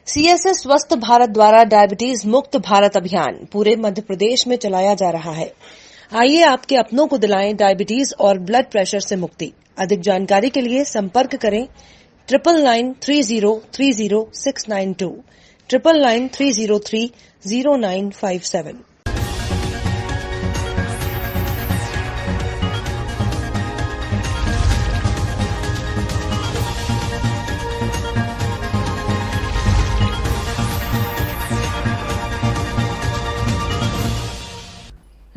CSS स्वस्थ भारत द्वारा diabetes मुक्त भारत अभियान पूरे मध्य प्रदेश में चलाया जा रहा है। आइए आपके अपनों को दिलाएं डायबिटीज और ब्लड प्रेशर से मुक्ति। अधिक जानकारी के लिए संपर्क करें 9993030692 9993030957।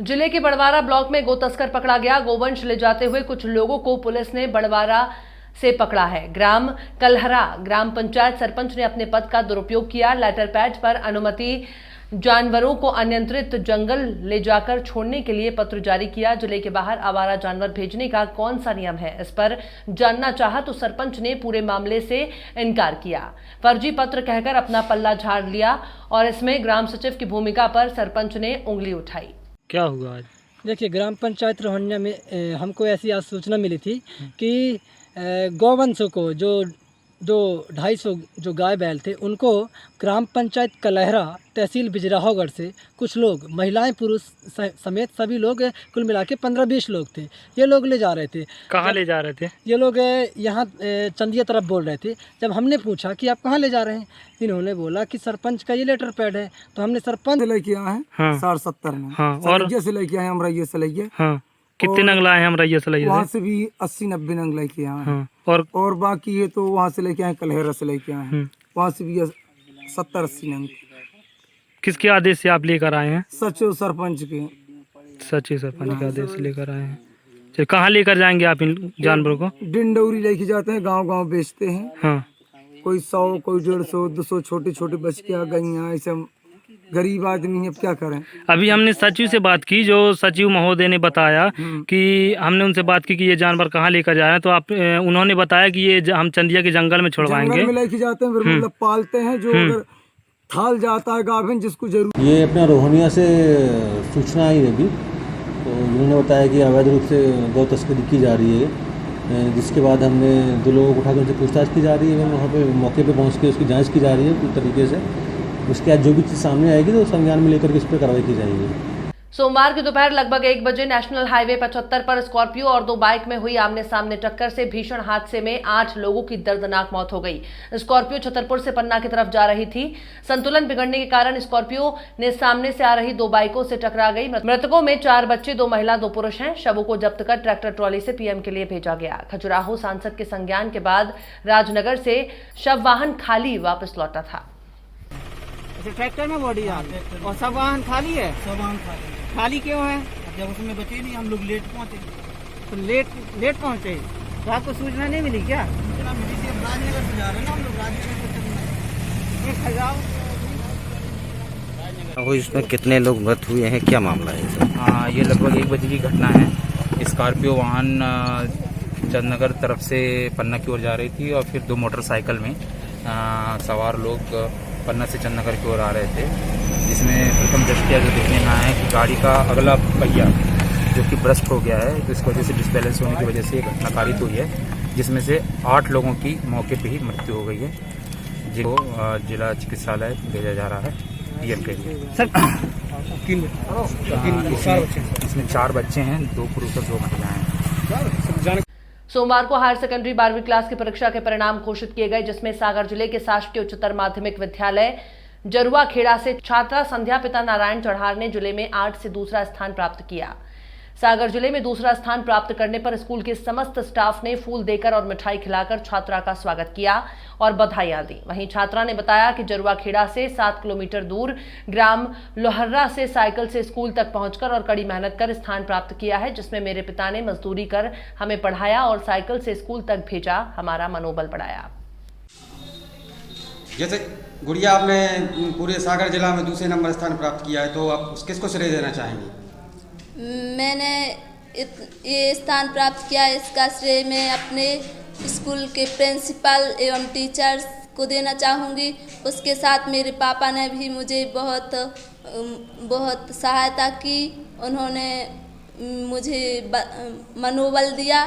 जिले के बड़वारा ब्लॉक में गो तस्कर पकड़ा गया। गोवंश ले जाते हुए कुछ लोगों को पुलिस ने बड़वारा से पकड़ा है। ग्राम कलहरा ग्राम पंचायत सरपंच ने अपने पद का दुरुपयोग किया। लेटर पैड पर अनुमति जानवरों को अनियंत्रित जंगल ले जाकर छोड़ने के लिए पत्र जारी किया। जिले के बाहर आवारा जानवर भेजने का कौन सा नियम है, इस पर जानना चाहा तो सरपंच ने पूरे मामले से इनकार किया। फर्जी पत्र कहकर अपना पल्ला झाड़ लिया और इसमें ग्राम सचिव की भूमिका पर सरपंच ने उंगली उठाई। क्या हुआ आज? देखिए, ग्राम पंचायत रोहनिया में हमको ऐसी आज सूचना मिली थी कि गौवंशों को जो 250 जो गाय बैल थे उनको ग्राम पंचायत कलहरा तहसील बिजराहोगढ़ से कुछ लोग, महिलाएं पुरुष समेत सभी लोग, कुल मिला के 15-20 लोग थे। ये लोग ले जा रहे थे। कहाँ ले जा रहे थे? ये लोग यहाँ चंदिया तरफ बोल रहे थे। जब हमने पूछा कि आप कहाँ ले जा रहे हैं, इन्होंने बोला कि सरपंच का ये लेटर पैड है। तो हमने सरपंच लेके आए हैं 60-70 में। और से लेके आए हम रैये से लेके। कितने नंग लाए हैं हम रैये से? वहाँ से भी 80-90 नंग लेके आए हैं। और बाकी ये तो वहाँ से लेके आए, कलहरा से लेके आए हैं। वहाँ से भी 70-80 नंग। किसके आदेश से आप लेकर आए हैं? सचिव सरपंच के। सचिव सरपंच के आदेश से लेकर आए हैं। चलिए, कहाँ लेकर जाएंगे आप इन जानवरों को? डिंडौरी लेके जाते हैं, गांव-गांव बेचते हैं। कोई 100, कोई 150, 200 छोटे-छोटे बच्चियां, गैया, ऐसे गरीब आदमी है, क्या करें। अभी हमने सचिव से बात की, जो सचिव महोदय ने बताया कि हमने उनसे बात की कि ये जानवर कहाँ लेकर जा रहे हैं, तो आप उन्होंने बताया कि ये हम चंदिया के जंगल में छुड़वाएंगे। जंगल में लेके जाते हैं, फिर मतलब पालते हैं। जो अगर थाल जाता है गाभिन जिसको जरूर। ये अपना रोहनिया से सूचना आई अभी, तो उन्होंने बताया कि अवैध रूप से गौ तस्करी की जा रही है, जिसके बाद हमने 2 लोगों को उठाकर उनसे पूछताछ की जा रही है एवं वहाँ पे मौके पे पहुँच के उसकी जांच की जा रही है पूरी तरीके से। उसके बाद जो भी चीज़ सामने आएगी तो संज्ञान में लेकर के इस पर कार्रवाई की जाएगी। सोमवार की दोपहर लगभग 1 बजे नेशनल हाईवे 75 पर स्कॉर्पियो और 2 बाइक में हुई आमने सामने टक्कर से भीषण हादसे में 8 लोगों की दर्दनाक मौत हो गई। स्कॉर्पियो छतरपुर से पन्ना की तरफ जा रही थी। संतुलन बिगड़ने के कारण स्कॉर्पियो ने सामने से आ रही 2 बाइकों से टकरा गई। मृतकों में 4 बच्चे, 2 महिला, 2 पुरुष हैं। शवों को जब्त कर ट्रैक्टर ट्रॉली से पीएम के लिए भेजा गया। खजुराहो सांसद के संज्ञान के बाद राजनगर से शव वाहन खाली वापस लौटा था। ट्रैक्टर में बॉडी और सब वाहन खाली है। सब वाहन खाली क्यों है? जब उसमें बचे नहीं, हम लोग लेट पहुँचे। तो लेट पहुँचे तो आपको सूचना नहीं मिली क्या? सूचना मिली थी, राजनगर से जा रहे हैं ना हम लोग, राजनगर वो इसमें कितने लोग मृत हुए हैं, क्या मामला है? ये लगभग 1 बजे की घटना है। स्कॉर्पियो वाहन चंदनगर तरफ से पन्ना की ओर जा रही थी और फिर 2 मोटरसाइकिल में सवार लोग पन्ना से चंदनगर की ओर आ रहे थे, जिसमें प्रथम दृष्टया जो देखने में आया है कि गाड़ी का अगला पहिया जो कि ब्रस्ट हो गया है, तो इस वजह से डिसबैलेंस होने की वजह से ये घटना कारित हुई है, जिसमें से 8 लोगों की मौके पे ही मृत्यु हो गई है, जिनको जिला चिकित्सालय भेजा जा रहा है पीएम के लिए। इसमें 4 बच्चे हैं, 2 पुरुष और 2 महिलाएं। सोमवार को हायर सेकेंडरी 12वीं क्लास की परीक्षा के परिणाम घोषित किए गए, जिसमें सागर जिले के शासकीय उच्चतर माध्यमिक विद्यालय जरुआ खेड़ा से छात्रा संध्या पिता नारायण चढ़ार ने जिले में 8 से दूसरा स्थान प्राप्त किया। सागर जिले में दूसरा स्थान प्राप्त करने पर स्कूल के समस्त स्टाफ ने फूल देकर और मिठाई खिलाकर छात्रा का स्वागत किया और बधाइयां दी। वहीं छात्रा ने बताया कि जरुआ खेड़ा से 7 किलोमीटर दूर ग्राम लोहर्रा से साइकिल से स्कूल तक पहुंचकर और कड़ी मेहनत कर स्थान प्राप्त किया है, जिसमें मेरे पिता ने मजदूरी कर हमें पढ़ाया और साइकिल से स्कूल तक भेजा, हमारा मनोबल बढ़ाया। जैसे गुड़िया आपने पूरे सागर जिला में दूसरे नंबर स्थान प्राप्त किया है, तो आप किसको श्रेय देना चाहेंगे? मैंने ये स्थान प्राप्त किया, इसका श्रेय मैं अपने स्कूल के प्रिंसिपल एवं टीचर्स को देना चाहूँगी। उसके साथ मेरे पापा ने भी मुझे बहुत सहायता की। उन्होंने मुझे मनोबल दिया,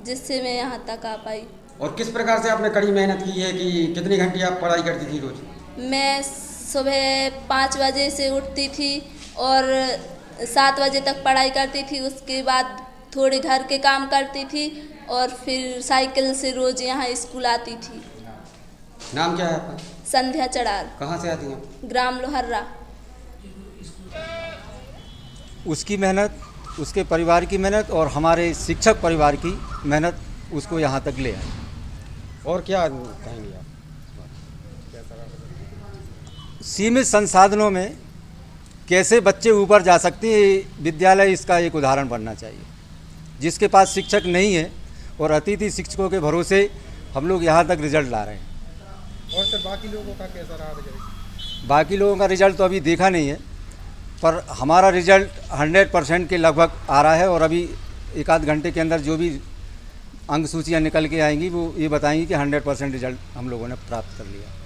जिससे मैं यहाँ तक आ पाई। और किस प्रकार से आपने कड़ी मेहनत की है कि कितने घंटे आप पढ़ाई करती थी रोज? मैं सुबह 5 बजे से उठती थी और 7 बजे तक पढ़ाई करती थी। उसके बाद थोड़े घर के काम करती थी और फिर साइकिल से रोज़ यहाँ स्कूल आती थी। नाम क्या है आपका? संध्या चढ़ार। कहाँ से आती हैं? ग्राम लोहर्रा। उसकी मेहनत, उसके परिवार की मेहनत और हमारे शिक्षक परिवार की मेहनत उसको यहाँ तक ले आई। और क्या कहेंगे आप? सीमित संसाधनों में कैसे बच्चे ऊपर जा सकते हैं, विद्यालय इसका एक उदाहरण बनना चाहिए। जिसके पास शिक्षक नहीं है और अतिथि शिक्षकों के भरोसे हम लोग यहाँ तक रिजल्ट ला रहे हैं। और सर बाकी लोगों का कैसा रहा रिजल्ट? बाकी लोगों का रिजल्ट तो अभी देखा नहीं है, पर हमारा रिजल्ट 100% के लगभग आ रहा है और अभी एक आध घंटे के अंदर जो भी अंक सूचियाँ निकल के आएंगी वो ये बताएंगी कि 100% रिजल्ट हम लोगों ने प्राप्त कर लिया।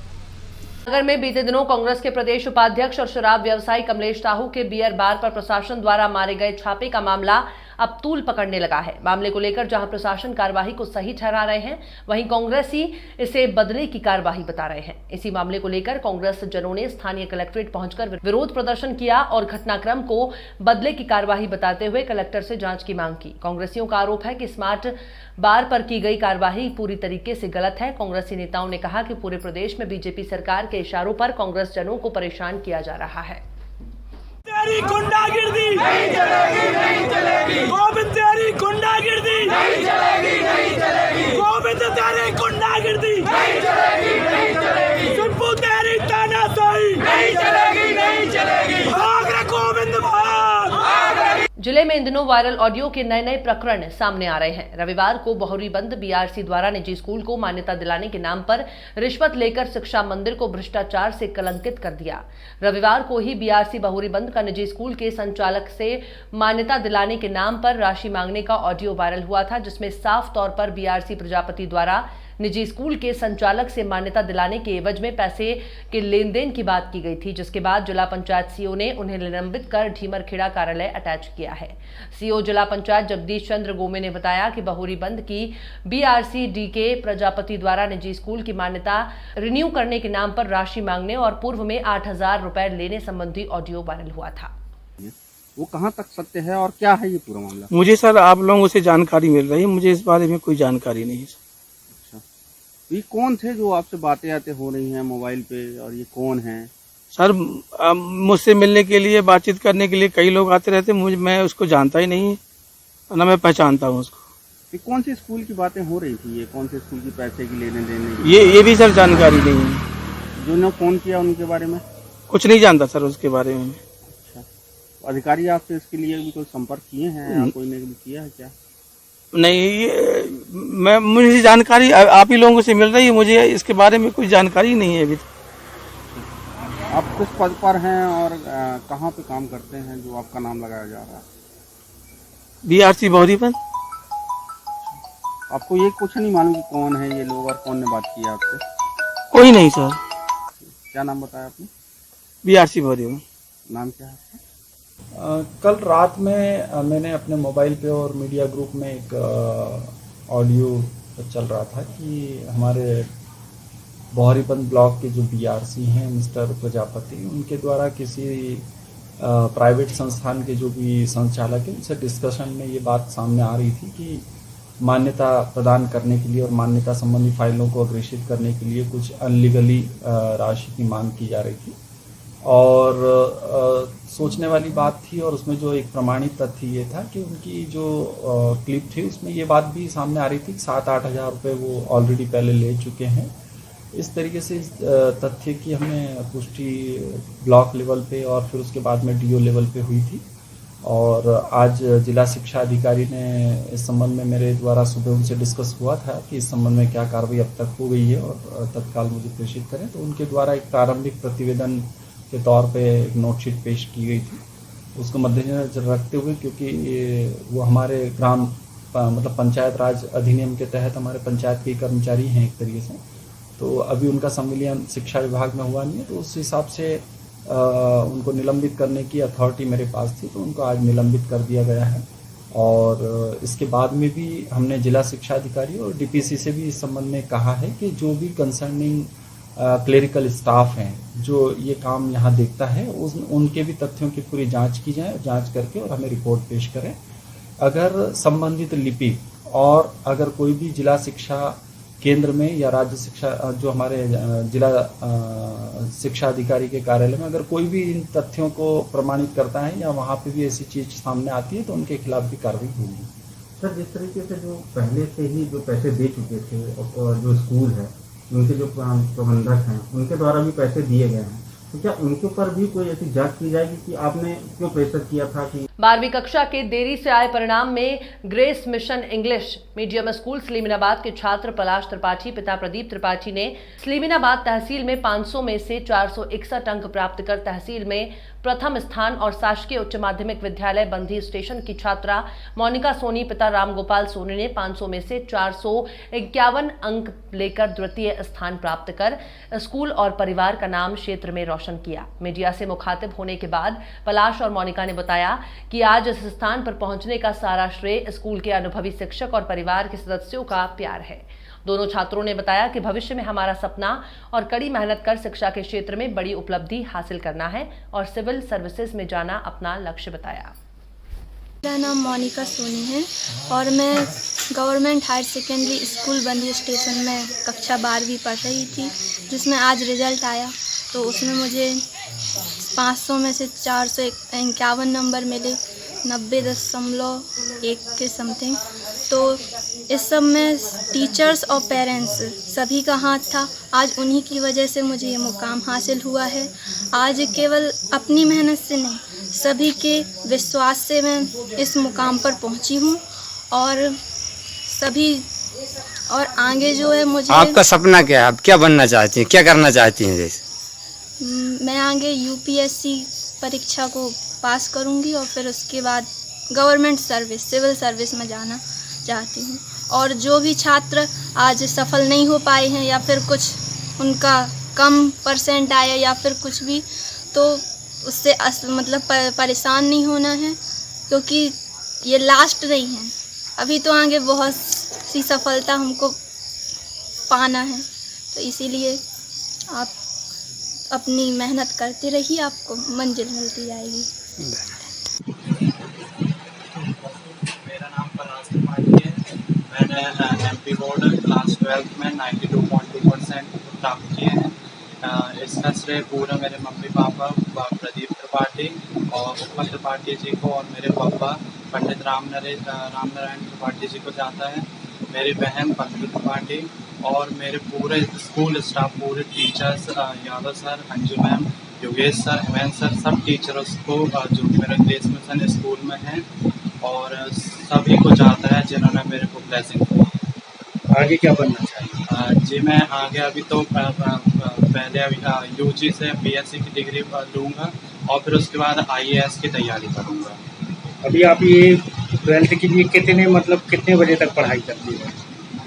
नगर में बीते दिनों कांग्रेस के प्रदेश उपाध्यक्ष और शराब व्यवसायी कमलेश साहू के बियर बार पर प्रशासन द्वारा मारे गए छापे का मामला अब तूल पकड़ने लगा है। मामले को लेकर जहां प्रशासन कार्यवाही को सही ठहरा रहे हैं, वहीं कांग्रेसी इसे बदले की कार्यवाही बता रहे हैं। इसी मामले को लेकर कांग्रेस जनों ने स्थानीय कलेक्ट्रेट पहुंचकर विरोध प्रदर्शन किया और घटनाक्रम को बदले की कार्यवाही बताते हुए कलेक्टर से जांच की मांग की। कांग्रेसियों का आरोप है कि स्मार्ट बार पर की गई कार्यवाही पूरी तरीके से गलत है। कांग्रेसी नेताओं ने कहा कि पूरे प्रदेश में बीजेपी सरकार के इशारों पर कांग्रेस जनों को परेशान किया जा रहा है। तेरी गुंडागिर्दी नहीं चलेगी, नहीं चलेगी। गोविंद तेरी गुंडागिर्दी नहीं चलेगी, नहीं चलेगी। गोविंद तेरी गुंडागिर्दी नहीं चलेगी, नहीं चलेगी। सिंपू तेरी तानाशाही नहीं चलेगी, नहीं चलेगी। भाग रे गोविंद भाग। जिले में इन दिनों वायरल ऑडियो के नए नए प्रकरण सामने आ रहे हैं। रविवार को बहुरीबंद बीआरसी द्वारा निजी स्कूल को मान्यता दिलाने के नाम पर रिश्वत लेकर शिक्षा मंदिर को भ्रष्टाचार से कलंकित कर दिया। रविवार को ही बीआरसी बहुरीबंद का निजी स्कूल के संचालक से मान्यता दिलाने के नाम पर राशि मांगने का ऑडियो वायरल हुआ था, जिसमें साफ तौर पर बीआरसी प्रजापति द्वारा निजी स्कूल के संचालक से मान्यता दिलाने के एवज में पैसे के लेन देन की बात की गई थी, जिसके बाद जिला पंचायत सीओ ने उन्हें निलंबित कर ढीमरखेड़ा कार्यालय अटैच किया है। सीओ जिला पंचायत जगदीश चंद्र गोमे ने बताया कि बहुरीबंद की बीआरसी डीके प्रजापति द्वारा निजी स्कूल की मान्यता रिन्यू करने के नाम पर राशि मांगने और पूर्व में 8,000 रुपए लेने संबंधी ऑडियो वायरल हुआ था। वो कहाँ तक सत्य है और क्या है ये पूरा मामला? मुझे सर आप लोगों से जानकारी मिल रही है, मुझे इस बारे में कोई जानकारी नहीं है। ये कौन थे जो आपसे बातें हो रही हैं मोबाइल पे, और ये कौन हैं? सर मुझसे मिलने के लिए, बातचीत करने के लिए कई लोग आते रहते, मैं उसको जानता ही नहीं, ना मैं पहचानता हूँ उसको। ये कौन सी स्कूल की बातें हो रही थी? ये कौन से स्कूल की पैसे की लेने देने? ये भी सर जानकारी नहीं है। जो ने फोन किया उनके बारे में कुछ नहीं जानता सर उसके बारे में। अच्छा, अधिकारी आपसे इसके लिए भी कोई संपर्क किए हैं? कोई ने भी किया है क्या? नहीं, ये मुझे जानकारी आप ही लोगों से मिल रही है, मुझे इसके बारे में कोई जानकारी नहीं है अभी। आप किस पद पर हैं और कहाँ पे काम करते हैं जो आपका नाम लगाया जा रहा है? बीआरसी बहुरीबंद। आपको ये कुछ नहीं मालूम कि कौन है ये लोग और कौन ने बात की आपसे? कोई नहीं सर। क्या नाम बताया आपने? बीआरसी बहुरीबंद। नाम क्या है? कल रात में मैंने अपने मोबाइल पे और मीडिया ग्रुप में एक ऑडियो चल रहा था कि हमारे बहुरीबंद ब्लॉक के जो बीआरसी हैं मिस्टर प्रजापति, उनके द्वारा किसी प्राइवेट संस्थान के जो भी संचालक हैं उनसे डिस्कशन में ये बात सामने आ रही थी कि मान्यता प्रदान करने के लिए और मान्यता संबंधी फाइलों को अग्रेषित करने के लिए कुछ अनलीगली राशि की मांग की जा रही थी। और सोचने वाली बात थी, और उसमें जो एक प्रमाणित तथ्य ये था कि उनकी जो क्लिप थी उसमें ये बात भी सामने आ रही थी कि 7-8 हज़ार रुपये वो ऑलरेडी पहले ले चुके हैं। इस तरीके से इस तथ्य की हमें पुष्टि ब्लॉक लेवल पे और फिर उसके बाद में डीओ लेवल पे हुई थी। और आज जिला शिक्षा अधिकारी ने इस संबंध में मेरे द्वारा सुबह उनसे डिस्कस हुआ था कि इस संबंध में क्या कार्रवाई अब तक हो गई है और तत्काल मुझे प्रेषित करें। तो उनके द्वारा एक प्रारंभिक प्रतिवेदन के तौर पे एक नोटशीट पेश की गई थी। उसको मद्देनजर रखते हुए, क्योंकि वो हमारे ग्राम मतलब पंचायत राज अधिनियम के तहत हमारे पंचायत के कर्मचारी हैं एक तरीके से, तो अभी उनका संविलियन शिक्षा विभाग में हुआ नहीं है, तो उस हिसाब से उनको निलंबित करने की अथॉरिटी मेरे पास थी, तो उनको आज निलंबित कर दिया गया है। और इसके बाद में भी हमने जिला शिक्षा अधिकारी और डीपीसी से भी इस संबंध में कहा है कि जो भी कंसर्निंग क्लेरिकल स्टाफ हैं जो ये काम यहाँ देखता है, उनके भी तथ्यों की पूरी जांच की जाए, जांच करके और हमें रिपोर्ट पेश करें। अगर संबंधित लिपिक और अगर कोई भी जिला शिक्षा केंद्र में या राज्य शिक्षा जो हमारे जिला शिक्षा अधिकारी के कार्यालय में अगर कोई भी इन तथ्यों को प्रमाणित करता है या वहाँ पे भी ऐसी चीज सामने आती है तो उनके खिलाफ भी कार्रवाई होगी। सर, जिस तरीके से जो पहले से ही जो पैसे दे चुके थे और जो स्कूल है उनके जो प्रबंधक हैं उनके द्वारा भी पैसे दिए गए हैं, तो क्या उनके ऊपर भी कोई ऐसी जांच की जाएगी कि आपने क्यों प्रेशर किया था कि 12वीं कक्षा के देरी से आए परिणाम में Grace Mission English medium school Sleemanabad के छात्र पलाश त्रिपाठी पिता प्रदीप त्रिपाठी ने सलीमीनाबाद तहसील में 500 में से 461 अंक प्राप्त कर तहसील में प्रथम स्थान और शासकीय उच्च माध्यमिक विद्यालय बंधी स्टेशन की छात्रा मोनिका सोनी पिता रामगोपाल सोनी ने 500 में से 451 अंक लेकर द्वितीय स्थान प्राप्त कर स्कूल और परिवार का नाम क्षेत्र में रोशन किया। मीडिया से मुखातिब होने के बाद पलाश और मोनिका ने बताया कि आज इस स्थान पर पहुंचने का सारा श्रेय स्कूल के अनुभवी शिक्षक और परिवार के सदस्यों का प्यार है। दोनों छात्रों ने बताया कि भविष्य में हमारा सपना और कड़ी मेहनत कर शिक्षा के क्षेत्र में बड़ी उपलब्धि हासिल करना है और सिविल सर्विसेज में जाना अपना लक्ष्य बताया। मेरा नाम मोनिका सोनी है और मैं गवर्नमेंट हायर सेकेंडरी स्कूल बंदी स्टेशन में कक्षा 12वीं पढ़ रही थी, जिसमें आज रिजल्ट आया तो उसमें मुझे 500 में से 451 नंबर मिले, 90.1 के समथिंग। तो इस सब में टीचर्स और पेरेंट्स सभी का हाथ था। आज उन्हीं की वजह से मुझे ये मुकाम हासिल हुआ है। आज केवल अपनी मेहनत से नहीं, सभी के विश्वास से मैं इस मुकाम पर पहुंची हूं और सभी और आगे जो है मुझे। आपका सपना क्या है? आप क्या बनना चाहती हैं, क्या करना चाहती हैं? जैसे मैं आगे यूपीएससी परीक्षा को पास करूंगी और फिर उसके बाद गवर्नमेंट सर्विस सिविल सर्विस में जाना चाहती हूँ। और जो भी छात्र आज सफल नहीं हो पाए हैं या फिर कुछ उनका कम परसेंट आया या फिर कुछ भी, तो उससे मतलब परेशान नहीं होना है, क्योंकि ये लास्ट नहीं है। अभी तो आगे बहुत सी सफलता हमको पाना है, तो इसीलिए आप अपनी मेहनत करते रहिए, आपको मंजिल मिलती जाएगी। मेरा नाम पलाश त्रिपाठी है। मैंने एमपी बोर्ड क्लास 12 में 92.2% प्राप्त किए हैं। इसका श्रेय पूरा मेरे मम्मी पापा प्रदीप त्रिपाठी और उपमा त्रिपाठी जी को और मेरे पापा पंडित रामनारायण त्रिपाठी जी को जाता है। मेरी बहन पंकज त्रिपाठी और मेरे पूरे स्कूल स्टाफ, पूरे teachers, Yadav sir, Anju ma'am, Yogesh sir, Hemant sir, सब टीचर्स को जो मेरे ग्रेस मिशन स्कूल में हैं और सभी को जाता है जिन्होंने मेरे को ब्लेसिंग किया। आगे क्या बनना चाहिए? जी मैं आगे अभी तो पहले यूजी से बीएससी की डिग्री लूँगा और फिर उसके बाद आईएएस की तैयारी करूँगा। अभी आप ये 12th के लिए कितने बजे तक पढ़ाई करती हैं?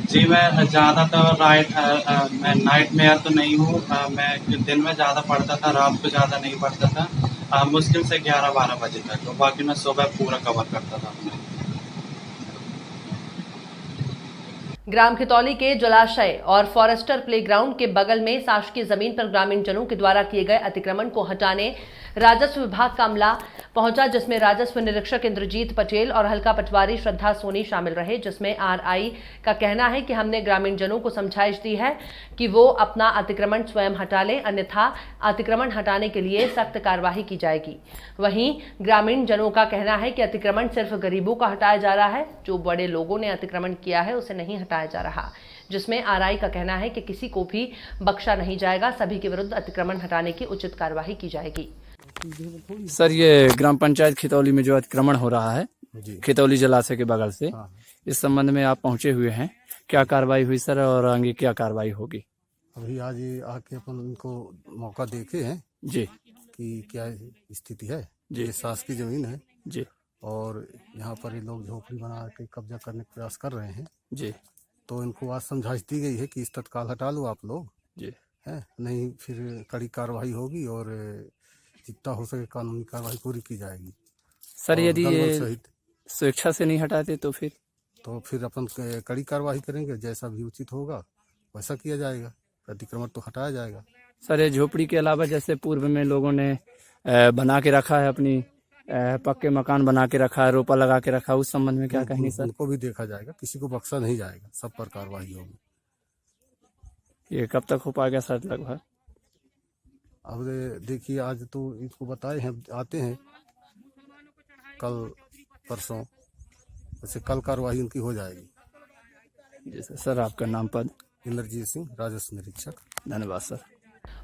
जी मैं ज़्यादातर मैं नाइट मेयर तो नहीं हूँ। मैं दिन में ज़्यादा पढ़ता था, रात को ज़्यादा नहीं पढ़ता था। मुश्किल से 11-12 बजे तक, बाकी मैं सुबह पूरा कवर करता था। ग्राम खितौली के जलाशय और फॉरेस्टर प्लेग्राउंड के बगल में शासकीय जमीन पर ग्रामीण जनों के द्वारा किए गए अतिक्रमण को हटाने राजस्व विभाग का अमला पहुंचा, जिसमें राजस्व निरीक्षक इंद्रजीत पटेल और हल्का पटवारी श्रद्धा सोनी शामिल रहे। जिसमें आरआई का कहना है कि हमने ग्रामीण जनों को समझाइश दी है कि वो अपना अतिक्रमण स्वयं हटा लें, अन्यथा अतिक्रमण हटाने के लिए सख्त कार्रवाई की जाएगी। वहीं ग्रामीण जनों का कहना है कि अतिक्रमण सिर्फ गरीबों का हटाया जा रहा है, जो बड़े लोगों ने अतिक्रमण किया है उसे नहीं हटाया जा रहा। जिसमें आरआई का कहना है कि किसी को भी बख्शा नहीं जाएगा, सभी के विरुद्ध अतिक्रमण हटाने की उचित कार्रवाई की जाएगी। सर, ये ग्राम पंचायत खितौली में जो अतिक्रमण हो रहा है खितौली जलाशय के बगल से, इस संबंध में आप पहुंचे हुए हैं, क्या कार्रवाई हुई सर और आगे क्या कार्रवाई होगी? अभी आज आके अपन उनको मौका देखे हैं जी कि क्या स्थिति है जी। शासकीय जमीन है जी और यहाँ पर ये लोग झोपड़ी बना के कब्जा करने का प्रयास कर रहे हैं जी। तो इनको आज समझाइश दी गई है कि इस तत्काल हटा लो आप लोग जी, है, नहीं फिर कड़ी कार्रवाई होगी और जितना हो सके कानूनी कार्रवाई पूरी की जाएगी। सर यदि ये स्वेच्छा से नहीं हटाते तो फिर अपन कड़ी कार्रवाई करेंगे, जैसा भी उचित होगा वैसा किया जाएगा। अतिक्रमण तो हटाया जाएगा। सर ये झोपड़ी के अलावा जैसे पूर्व में लोगों ने बना के रखा है, अपनी पक्के मकान बना के रखा है, रोपा लगा के रखा है, उस संबंध में क्या कहेंगे सर? उनको भी देखा जाएगा, किसी को बख्शा नहीं जाएगा, सब पर कार्रवाई होगी। ये कब तक हो पाएगा सर लगभग? अब देखिए, आज तो इसको बताए हैं, आते हैं कल परसों, वैसे कल कार्रवाई उनकी हो जाएगी। जी सर, आपका नाम पद? इंद्रजीत सिंह, राजस्व निरीक्षक। धन्यवाद सर।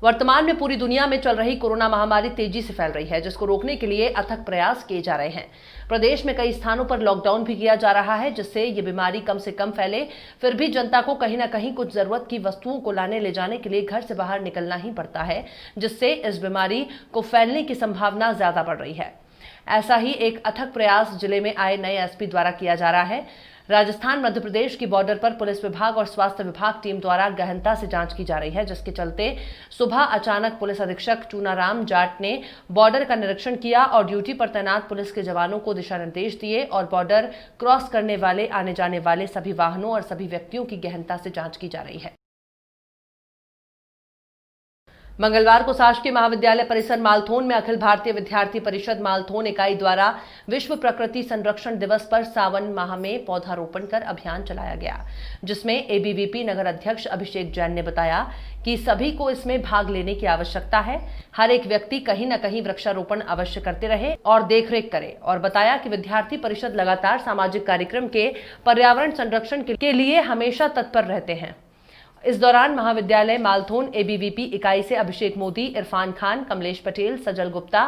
वर्तमान में पूरी दुनिया में चल रही कोरोना महामारी तेजी से फैल रही है, जिसको रोकने के लिए अथक प्रयास किए जा रहे हैं। प्रदेश में कई स्थानों पर लॉकडाउन भी किया जा रहा है, जिससे ये बीमारी कम से कम फैले। फिर भी जनता को कहीं ना कहीं कुछ जरूरत की वस्तुओं को लाने ले जाने के लिए घर से बाहर निकलना ही पड़ता है, जिससे इस बीमारी को फैलने की संभावना ज्यादा बढ़ रही है। ऐसा ही एक अथक प्रयास जिले में आए नए एसपी द्वारा किया जा रहा है। राजस्थान मध्य प्रदेश की बॉर्डर पर पुलिस विभाग और स्वास्थ्य विभाग टीम द्वारा गहनता से जांच की जा रही है, जिसके चलते सुबह अचानक पुलिस अधीक्षक चूनाराम जाट ने बॉर्डर का निरीक्षण किया और ड्यूटी पर तैनात पुलिस के जवानों को दिशा निर्देश दिए और बॉर्डर क्रॉस करने वाले, आने जाने वाले सभी वाहनों और सभी व्यक्तियों की गहनता से जांच की जा रही है। मंगलवार को शासकीय महाविद्यालय परिसर मालथोन में अखिल भारतीय विद्यार्थी परिषद मालथोन इकाई द्वारा विश्व प्रकृति संरक्षण दिवस पर सावन माह में पौधारोपण कर अभियान चलाया गया, जिसमें एबीवीपी नगर अध्यक्ष अभिषेक जैन ने बताया कि सभी को इसमें भाग लेने की आवश्यकता है। हर एक व्यक्ति कहीं न कहीं वृक्षारोपण अवश्य करते रहे और देखरेख करे, और बताया कि विद्यार्थी परिषद लगातार सामाजिक कार्यक्रम के पर्यावरण संरक्षण के लिए हमेशा तत्पर रहते हैं। इस दौरान महाविद्यालय मालथोन एबीवीपी इकाई से अभिषेक मोदी, इरफान खान, कमलेश पटेल, सजल गुप्ता,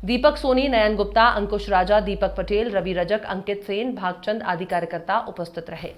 दीपक सोनी, नयन गुप्ता, अंकुश राजा, दीपक पटेल, रवि रजक, अंकित सेन, भागचंद आदि कार्यकर्ता उपस्थित रहे।